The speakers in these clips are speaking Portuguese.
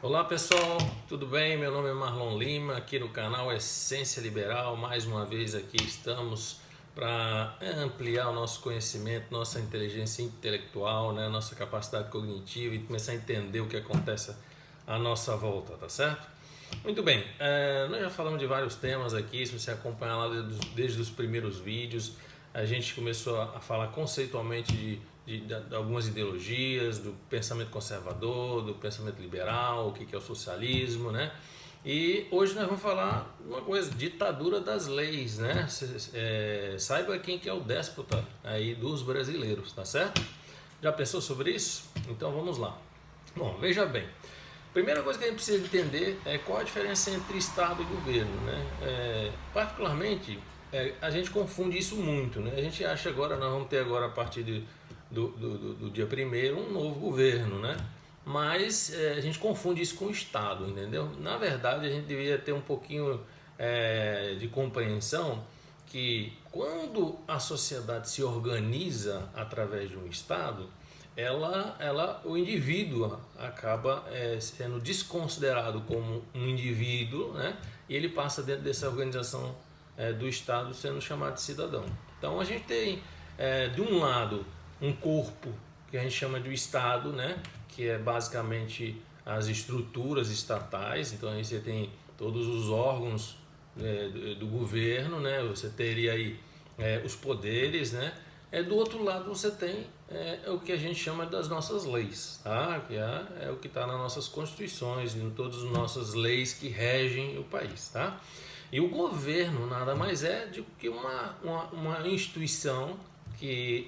Olá pessoal, tudo bem? Meu nome é Marlon Lima, aqui no canal Essência Liberal. Mais uma vez aqui estamos para ampliar o nosso conhecimento, nossa inteligência intelectual, né? Nossa capacidade cognitiva e começar a entender o que acontece à nossa volta, tá certo? Muito bem, nós já falamos de vários temas aqui. Se você acompanhar lá desde os primeiros vídeos, a gente começou a falar conceitualmente de algumas ideologias, do pensamento conservador, do pensamento liberal, o que é o socialismo, né? E hoje nós vamos falar uma coisa, ditadura das leis, né? Saiba quem que é o déspota aí dos brasileiros, tá certo? Já pensou sobre isso? Então vamos lá. Bom, veja bem. Primeira coisa que a gente precisa entender é qual a diferença entre Estado e governo, né? Particularmente, a gente confunde isso muito, né? A gente acha agora, nós vamos ter agora a partir do dia 1º um novo governo, né? Mas a gente confunde isso com o Estado, entendeu? Na verdade, a gente deveria ter um pouquinho de compreensão que quando a sociedade se organiza através de um Estado, o indivíduo acaba sendo desconsiderado como um indivíduo, né? E ele passa dentro dessa organização do Estado sendo chamado de cidadão. Então a gente tem, de um lado, um corpo que a gente chama de Estado, né? Que é basicamente as estruturas estatais. Então aí você tem todos os órgãos do governo, né? Você teria aí os poderes, né? Do outro lado você tem o que a gente chama das nossas leis, tá? Que é o que está nas nossas constituições, em todas as nossas leis que regem o país, tá? E o governo nada mais é do que uma instituição que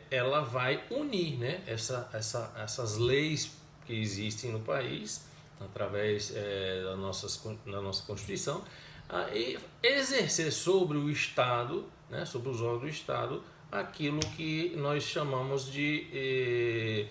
ela vai unir, né? Essas leis que existem no país através da nossa Constituição, e exercer sobre o Estado, né, sobre os órgãos do Estado, aquilo que nós chamamos de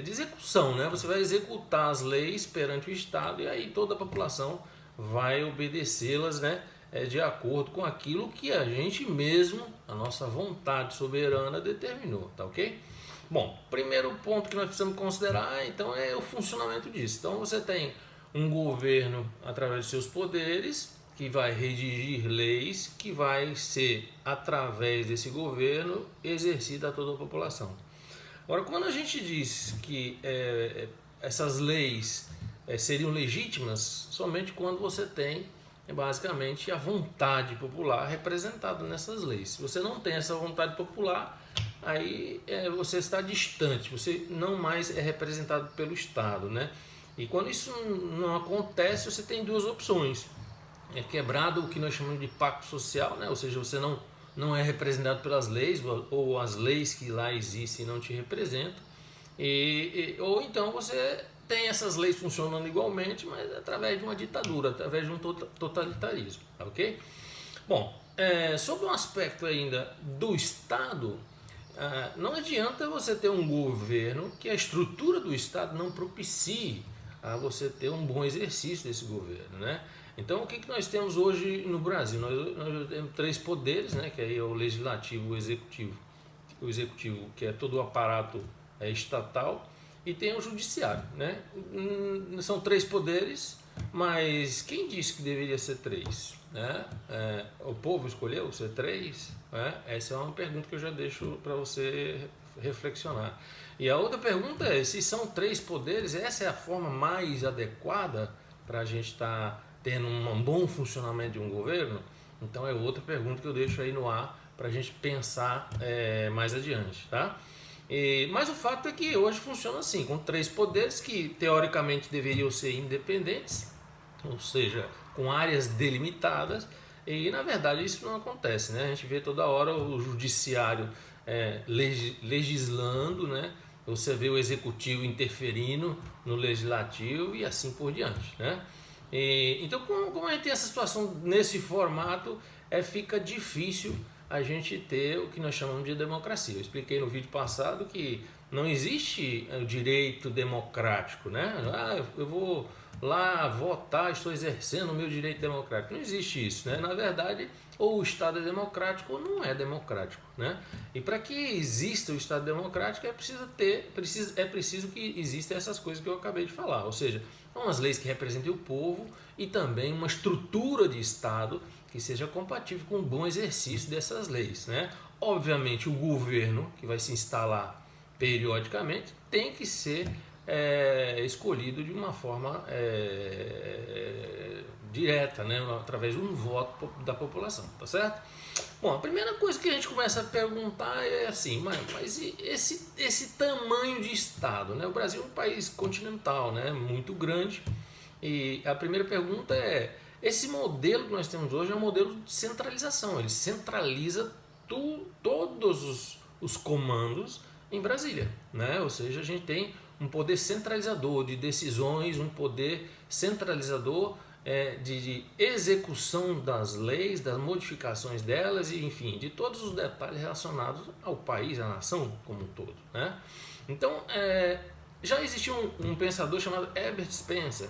execução, né? Você vai executar as leis perante o Estado e aí toda a população vai obedecê-las, né, de acordo com aquilo que a gente mesmo, a nossa vontade soberana determinou, tá ok? Bom, primeiro ponto que nós precisamos considerar, então, é o funcionamento disso. Então você tem um governo através de seus poderes, que vai redigir leis, que vai ser, através desse governo, exercida a toda a população. Agora, quando a gente diz que essas leis seriam legítimas, somente quando você tem, basicamente, a vontade popular representada nessas leis. Se você não tem essa vontade popular, aí você está distante, você não mais é representado pelo Estado, né? E quando isso não acontece, você tem duas opções. É quebrado o que nós chamamos de pacto social, né? Ou seja, você não é representado pelas leis, ou as leis que lá existem não te representam, ou então você tem essas leis funcionando igualmente, mas através de uma ditadura, através de um totalitarismo, tá ok? Bom, sobre o aspecto ainda do Estado, não adianta você ter um governo que a estrutura do Estado não propicie a você ter um bom exercício desse governo, né? Então, o que nós temos hoje no Brasil? Nós temos três poderes, né? Que aí é o legislativo, o executivo, que é todo o aparato estatal, e tem o judiciário, né? São três poderes, mas quem disse que deveria ser três, né? O povo escolheu ser três, né? Essa é uma pergunta que eu já deixo para você reflexionar. E a outra pergunta é, se são três poderes, essa é a forma mais adequada para a gente estar tendo um bom funcionamento de um governo? Então é outra pergunta que eu deixo aí no ar para a gente pensar mais adiante, tá? Mas o fato é que hoje funciona assim, com três poderes que teoricamente deveriam ser independentes, ou seja, com áreas delimitadas, e na verdade isso não acontece, né? A gente vê toda hora o judiciário legislando, né? Você vê o executivo interferindo no legislativo e assim por diante, né? Então, como a gente tem essa situação nesse formato, fica difícil a gente ter o que nós chamamos de democracia. Eu expliquei no vídeo passado que Não existe o direito democrático, né? Eu vou lá votar, estou exercendo o meu direito democrático. Não existe isso, né? Na verdade, ou o Estado é democrático ou não é democrático, né? E para que exista o Estado democrático é preciso que existam essas coisas que eu acabei de falar, ou seja, umas leis que representem o povo e também uma estrutura de Estado que seja compatível com o bom exercício dessas leis, né? Obviamente, o governo que vai se instalar periodicamente tem que ser escolhido de uma forma direta, né? Através de um voto da população, tá certo? Bom, a primeira coisa que a gente começa a perguntar é assim, mas esse tamanho de Estado, né? O Brasil é um país continental, né? Muito grande, e a primeira pergunta é, esse modelo que nós temos hoje é um modelo de centralização, ele centraliza todos os comandos em Brasília, né? Ou seja, a gente tem um poder centralizador de decisões, um poder centralizador de execução das leis, das modificações delas e, enfim, de todos os detalhes relacionados ao país, à nação como um todo, né? Então, já existia um pensador chamado Herbert Spencer,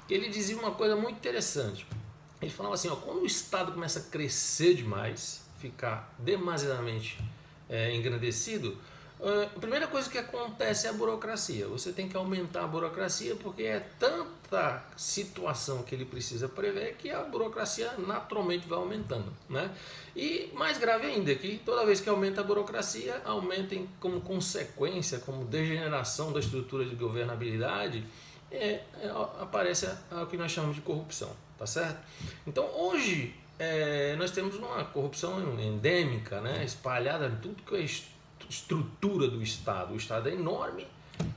que ele dizia uma coisa muito interessante. Ele falava assim, quando o Estado começa a crescer demais, ficar demasiadamente engrandecido, a primeira coisa que acontece é a burocracia. Você tem que aumentar a burocracia porque é tanta situação que ele precisa prever que a burocracia naturalmente vai aumentando, né? E mais grave ainda, que toda vez que aumenta a burocracia, aumenta como consequência, como degeneração da estrutura de governabilidade, aparece o que nós chamamos de corrupção, tá certo? Então hoje nós temos uma corrupção endêmica, né? Espalhada em tudo que é estrutura do Estado. O Estado é enorme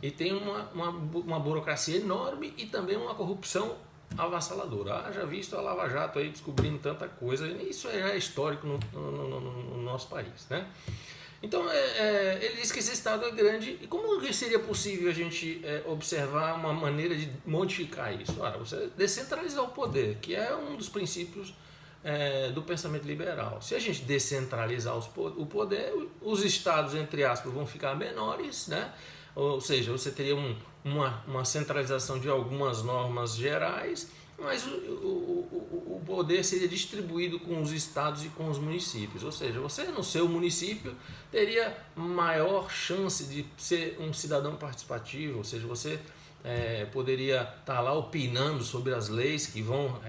e tem uma burocracia enorme e também uma corrupção avassaladora. Já visto a Lava Jato aí descobrindo tanta coisa, isso já é histórico no nosso país, né? Então ele diz que esse Estado é grande e como seria possível a gente observar uma maneira de modificar isso? Você descentralizar o poder, que é um dos princípios do pensamento liberal. Se a gente descentralizar o poder, os estados, entre aspas, vão ficar menores, né? Ou seja, você teria uma centralização de algumas normas gerais, mas o poder seria distribuído com os estados e com os municípios. Ou seja, você no seu município teria maior chance de ser um cidadão participativo, ou seja, você poderia estar lá opinando sobre as leis que vão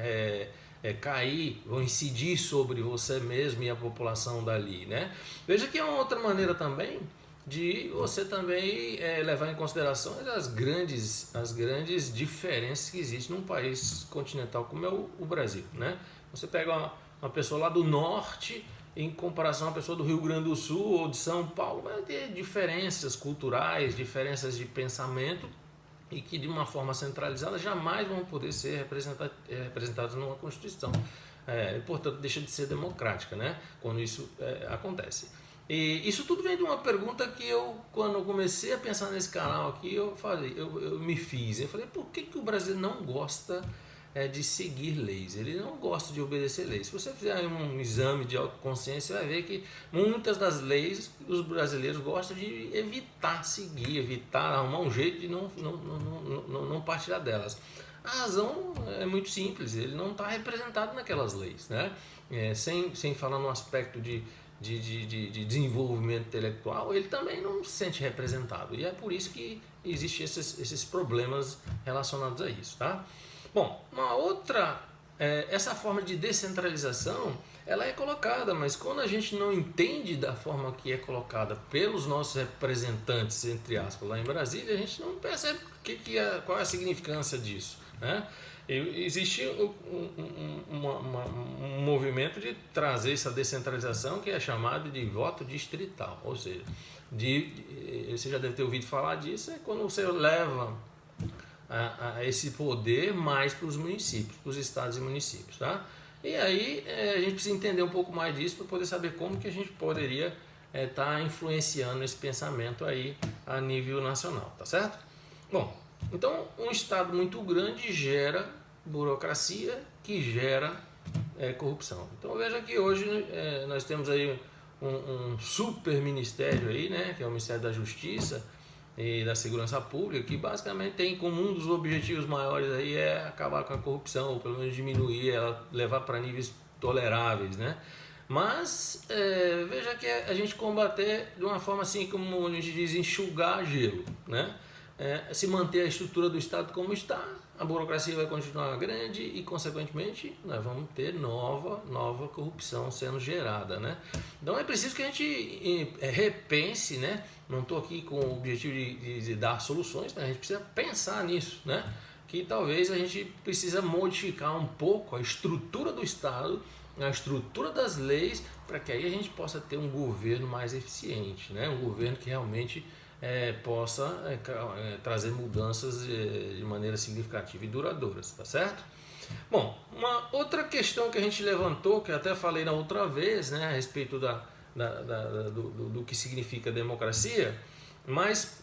vão incidir sobre você mesmo e a população dali, né? Veja que é uma outra maneira também de você também levar em consideração as grandes diferenças que existem num país continental como é o Brasil, né? Você pega uma pessoa lá do norte em comparação a uma pessoa do Rio Grande do Sul ou de São Paulo, vai ter diferenças culturais, diferenças de pensamento e que de uma forma centralizada jamais vão poder ser representados numa Constituição. Portanto, deixa de ser democrática, né? Quando isso acontece. E isso tudo vem de uma pergunta que quando eu comecei a pensar nesse canal aqui, eu me fiz. Eu falei, por que o Brasil não gosta de seguir leis? Ele não gosta de obedecer leis. Se você fizer um exame de autoconsciência, você vai ver que muitas das leis os brasileiros gostam de evitar seguir, evitar arrumar um jeito de não partilhar delas. A razão é muito simples, ele não está representado naquelas leis, né? Sem falar no aspecto de desenvolvimento intelectual, ele também não se sente representado. E é por isso que existem esses problemas relacionados a isso, tá? Bom, uma outra, essa forma de descentralização, ela é colocada, mas quando a gente não entende da forma que é colocada pelos nossos representantes, entre aspas, lá em Brasília, a gente não percebe qual é a significância disso, né? Existe um movimento de trazer essa descentralização que é chamado de voto distrital, ou seja, você já deve ter ouvido falar disso, é quando você leva a esse poder mais para os municípios, para os estados e municípios, tá? E aí a gente precisa entender um pouco mais disso para poder saber como que a gente poderia estar influenciando esse pensamento aí a nível nacional, tá certo? Bom, então um estado muito grande gera burocracia que gera corrupção. Então veja que hoje nós temos aí um super ministério aí, né, que é o Ministério da Justiça, e da segurança pública, que basicamente tem como um dos objetivos maiores aí é acabar com a corrupção, ou pelo menos diminuir ela, levar para níveis toleráveis, né? Mas veja que a gente combater de uma forma assim, como a gente diz, enxugar gelo, né? Se manter a estrutura do Estado como está, a burocracia vai continuar grande e, consequentemente, nós vamos ter nova corrupção sendo gerada, né? Então é preciso que a gente repense, né? Não estou aqui com o objetivo de dar soluções, mas a gente precisa pensar nisso, né? Que talvez a gente precisa modificar um pouco a estrutura do Estado, a estrutura das leis, para que aí a gente possa ter um governo mais eficiente, né? Um governo que realmente possa trazer mudanças de maneira significativa e duradouras, tá certo? Bom, uma outra questão que a gente levantou, que eu até falei na outra vez, né, a respeito do que significa democracia, mas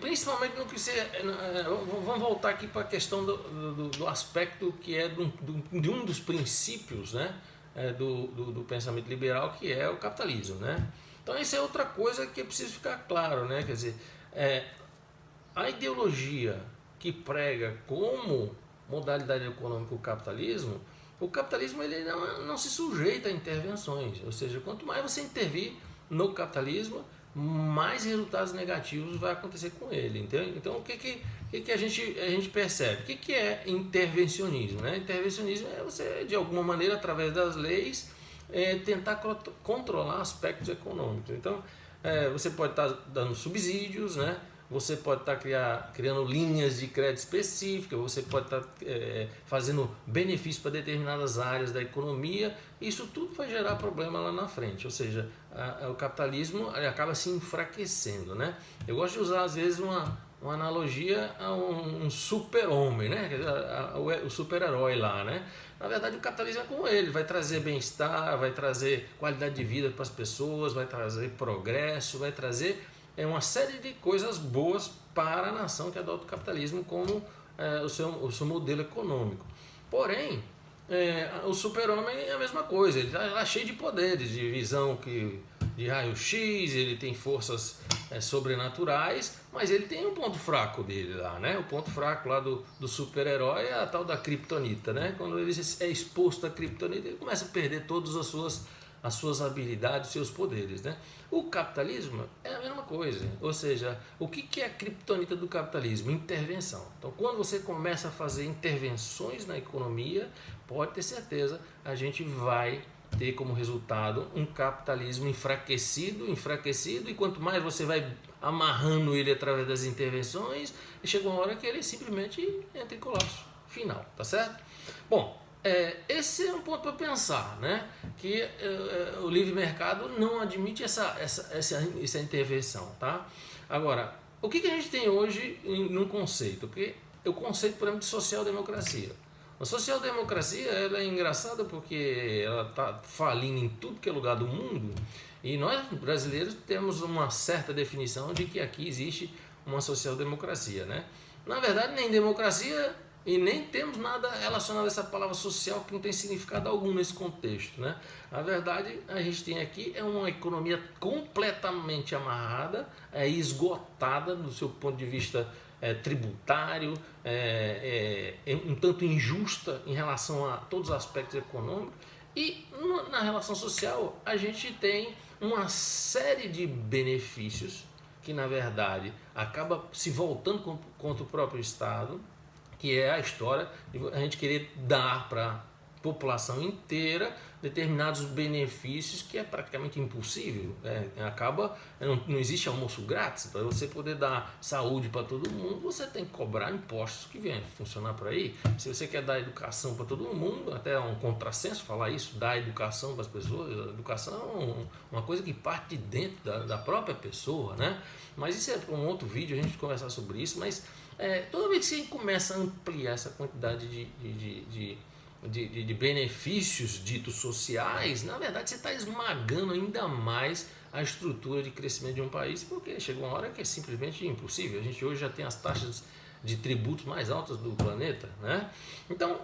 principalmente no que você. Vamos voltar aqui para a questão do aspecto que é de um dos princípios, né, do pensamento liberal, que é o capitalismo, né? Então isso é outra coisa que é preciso ficar claro, né? Quer dizer, a ideologia que prega como modalidade econômica o capitalismo ele não se sujeita a intervenções, ou seja, quanto mais você intervir no capitalismo, mais resultados negativos vai acontecer com ele, entende? Então o que a gente percebe? O que é intervencionismo, né? Intervencionismo é você, de alguma maneira, através das leis, tentar controlar aspectos econômicos. Então você pode estar dando subsídios, né? Você pode estar criando linhas de crédito específicas, você pode estar fazendo benefícios para determinadas áreas da economia. Isso tudo vai gerar problema lá na frente, ou seja, o capitalismo acaba se enfraquecendo, né? Eu gosto de usar às vezes uma analogia a um super-homem, né? O super-herói lá, né? Na verdade, o capitalismo é como ele, vai trazer bem-estar, vai trazer qualidade de vida para as pessoas, vai trazer progresso, vai trazer uma série de coisas boas para a nação que adota o capitalismo como o seu modelo econômico. Porém, o super-homem é a mesma coisa, ele está cheio de poderes, de visão de raio-x, ele tem forças sobrenaturais, mas ele tem um ponto fraco dele lá, né? O ponto fraco lá do super-herói é a tal da criptonita, né? Quando ele é exposto à criptonita, ele começa a perder todas as suas habilidades, seus poderes, né? O capitalismo é a mesma coisa, ou seja, o que é a criptonita do capitalismo? Intervenção. Então, quando você começa a fazer intervenções na economia, pode ter certeza, a gente vai ter como resultado um capitalismo enfraquecido, e quanto mais você vai amarrando ele através das intervenções, chega uma hora que ele simplesmente entra em colapso final, tá certo? Bom, esse é um ponto para pensar, né? Que o livre mercado não admite essa intervenção, tá? Agora, o que a gente tem hoje num conceito? Porque o conceito, por exemplo, de social-democracia. A social-democracia ela é engraçada porque ela está falindo em tudo que é lugar do mundo e nós brasileiros temos uma certa definição de que aqui existe uma social-democracia, né? Na verdade, nem democracia e nem temos nada relacionado a essa palavra social que não tem significado algum nesse contexto, né? Na verdade, a gente tem aqui uma economia completamente amarrada, esgotada do seu ponto de vista tributário, um tanto injusta em relação a todos os aspectos econômicos, e na relação social a gente tem uma série de benefícios que na verdade acaba se voltando contra o próprio Estado, que é a história de a gente querer dar para a população inteira determinados benefícios que é praticamente impossível. Não existe almoço grátis. Para você poder dar saúde para todo mundo, você tem que cobrar impostos que vêm funcionar por aí. Se você quer dar educação para todo mundo, até é um contrassenso falar isso, dar educação para as pessoas. A educação é uma coisa que parte de dentro da própria pessoa, né? Mas isso é para um outro vídeo, a gente conversar sobre isso, mas toda vez que você começa a ampliar essa quantidade de benefícios ditos sociais, na verdade você está esmagando ainda mais a estrutura de crescimento de um país, porque chega uma hora que é simplesmente impossível. A gente hoje já tem as taxas de tributos mais altas do planeta, né? Então,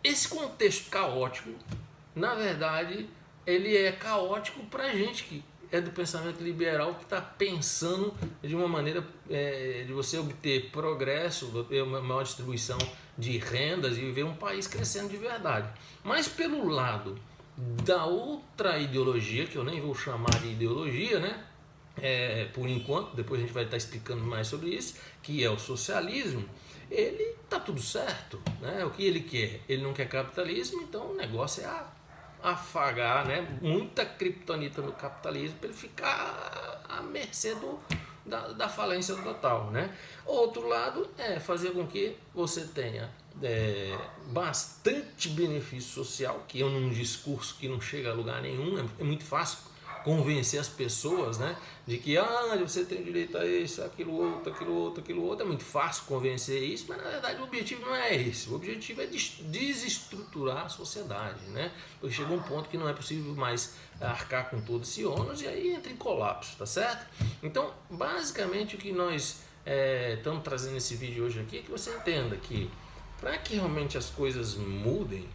esse contexto caótico, na verdade, ele é caótico para a gente que é do pensamento liberal que está pensando de uma maneira de você obter progresso, ter uma maior distribuição de rendas e viver um país crescendo de verdade. Mas pelo lado da outra ideologia, que eu nem vou chamar de ideologia, né? Por enquanto, depois a gente vai estar explicando mais sobre isso, que é o socialismo, ele tá tudo certo, né? O que ele quer? Ele não quer capitalismo, então o negócio é afagar, né, muita criptonita no capitalismo para ele ficar à mercê da falência total, né? Outro lado é fazer com que você tenha bastante benefício social, que é um discurso que não chega a lugar nenhum, é muito fácil convencer as pessoas, né, de que você tem direito a isso, aquilo outro, é muito fácil convencer isso, mas na verdade o objetivo não é esse, o objetivo é desestruturar a sociedade, né, porque chega um ponto que não é possível mais arcar com todo esse ônus e aí entra em colapso, tá certo? Então, basicamente o que nós estamos trazendo nesse vídeo hoje aqui é que você entenda que para que realmente as coisas mudem,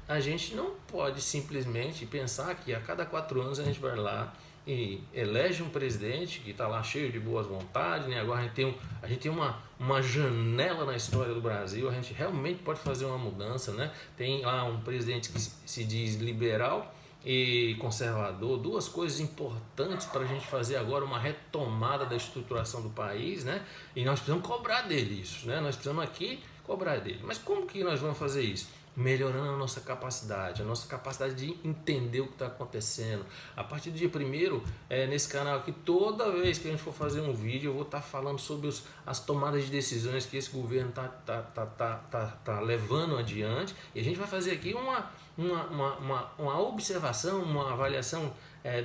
a gente não pode simplesmente pensar que a cada 4 anos a gente vai lá e elege um presidente que está lá cheio de boas vontades, né? Agora a gente tem uma janela na história do Brasil, a gente realmente pode fazer uma mudança, né? Tem lá um presidente que se diz liberal e conservador, duas coisas importantes para a gente fazer agora uma retomada da estruturação do país, né? E nós precisamos cobrar dele isso, né? Nós precisamos aqui cobrar dele. Mas como que nós vamos fazer isso? Melhorando a nossa capacidade de entender o que está acontecendo. A partir do dia 1º, nesse canal aqui, toda vez que a gente for fazer um vídeo, eu vou estar falando sobre as tomadas de decisões que esse governo está levando adiante, e a gente vai fazer aqui uma observação, uma avaliação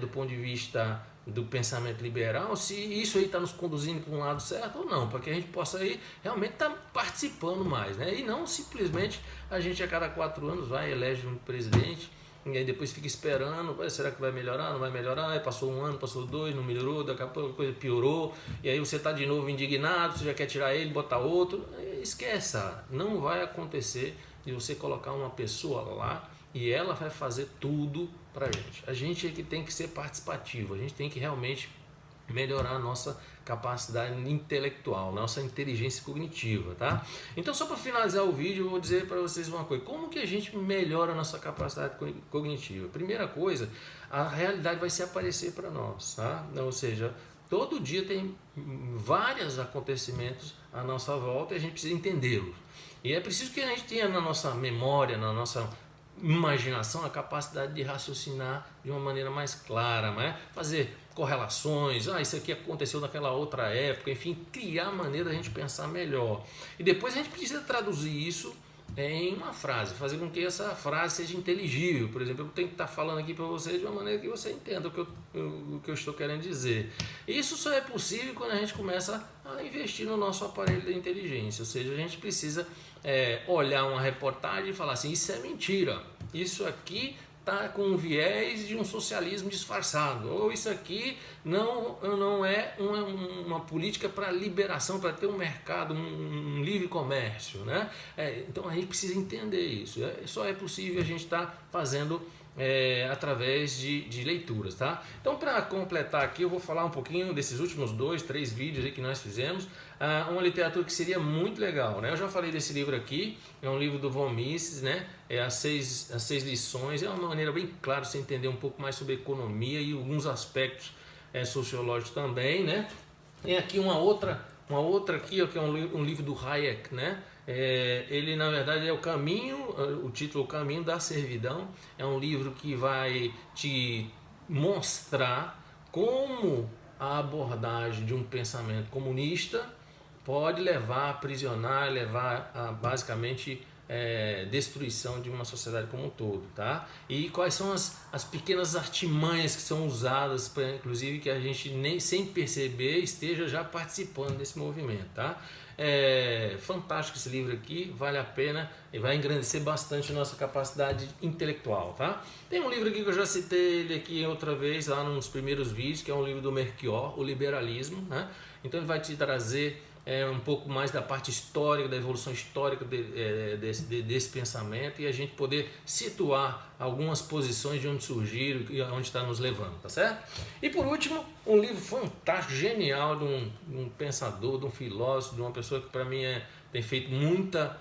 do ponto de vista do pensamento liberal, se isso aí está nos conduzindo para um lado certo ou não, para que a gente possa aí realmente estar participando mais, né? E não simplesmente a gente a cada 4 anos vai elege um presidente e aí depois fica esperando, será que vai melhorar, não vai melhorar, aí passou 1 ano, passou 2, não melhorou, daqui a pouco a coisa piorou, e aí você está de novo indignado, você já quer tirar ele, botar outro, esqueça, não vai acontecer de você colocar uma pessoa lá e ela vai fazer tudo pra gente. A gente é que tem que ser participativo, a gente tem que realmente melhorar a nossa capacidade intelectual, nossa inteligência cognitiva, tá? Então, só para finalizar o vídeo, eu vou dizer para vocês uma coisa: como que a gente melhora a nossa capacidade cognitiva? Primeira coisa, a realidade vai se aparecer para nós, tá? Ou seja, todo dia tem vários acontecimentos à nossa volta e a gente precisa entendê-los. E é preciso que a gente tenha na nossa memória, na nossa imaginação, a capacidade de raciocinar de uma maneira mais clara, né? Fazer correlações, isso aqui aconteceu naquela outra época, enfim, criar maneira da gente pensar melhor. E depois a gente precisa traduzir isso em uma frase, fazer com que essa frase seja inteligível. Por exemplo, eu tenho que estar falando aqui para você de uma maneira que você entenda o que eu estou querendo dizer. Isso só é possível quando a gente começa a investir no nosso aparelho da inteligência, ou seja, a gente precisa olhar uma reportagem e falar assim: isso é mentira, isso aqui está com um viés de um socialismo disfarçado, ou isso aqui não é uma política para liberação, para ter um mercado, um livre comércio, né? Então a gente precisa entender isso, só é possível a gente estar fazendo através de leituras, tá? Então, para completar aqui, eu vou falar um pouquinho desses últimos 2, 3 vídeos aí que nós fizemos, uma literatura que seria muito legal, né? Eu já falei desse livro aqui, é um livro do Von Mises, né? As seis lições, é uma maneira bem clara de você entender um pouco mais sobre economia e alguns aspectos sociológicos também, né? Tem aqui uma outra aqui, ó, que é um livro do Hayek, né? Ele na verdade é o título O Caminho da Servidão. É um livro que vai te mostrar como a abordagem de um pensamento comunista pode levar a aprisionar, levar a basicamente destruição de uma sociedade como um todo, tá? E quais são as pequenas artimanhas que são usadas, inclusive, que a gente nem sem perceber esteja já participando desse movimento, tá? Fantástico esse livro aqui, vale a pena e vai engrandecer bastante a nossa capacidade intelectual, tá? Tem um livro aqui que eu já citei ele aqui outra vez lá nos primeiros vídeos, que é um livro do Melchior, O Liberalismo, né? Então ele vai te trazer um pouco mais da parte histórica, da evolução histórica desse pensamento, e a gente poder situar algumas posições de onde surgiram e onde está nos levando, tá certo? E por último, um livro fantástico, genial, de um pensador, de um filósofo, de uma pessoa que para mim tem feito muita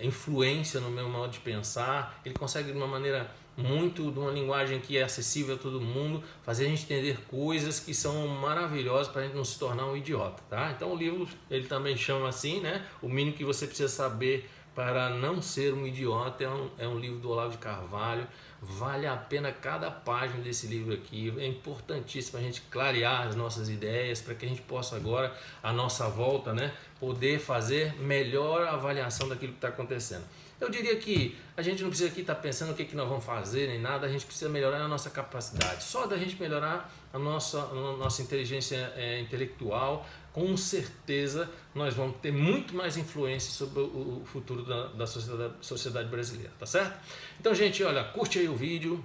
influência no meu modo de pensar. Ele consegue de uma maneira de uma linguagem que é acessível a todo mundo, fazer a gente entender coisas que são maravilhosas para a gente não se tornar um idiota, tá? Então o livro, ele também chama assim, né? O mínimo que você precisa saber para não ser um idiota, é um livro do Olavo de Carvalho. Vale a pena cada página desse livro aqui, é importantíssimo a gente clarear as nossas ideias, para que a gente possa agora, à nossa volta, né, poder fazer melhor avaliação daquilo que está acontecendo. Eu diria que a gente não precisa aqui estar pensando o que nós vamos fazer, nem nada, a gente precisa melhorar a nossa capacidade. Só da gente melhorar a nossa inteligência intelectual, com certeza nós vamos ter muito mais influência sobre o futuro da sociedade brasileira, tá certo? Então, gente, olha, curte aí o vídeo.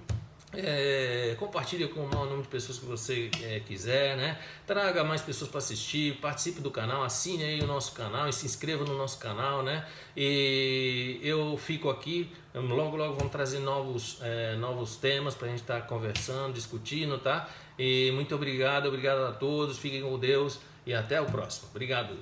Compartilha com o maior número de pessoas que você quiser, né? Traga mais pessoas para assistir, participe do canal, assine aí o nosso canal e se inscreva no nosso canal, né? E eu fico aqui, logo vamos trazer novos temas para a gente estar conversando, discutindo, tá? E muito obrigado a todos, fiquem com Deus e até o próximo. Obrigado.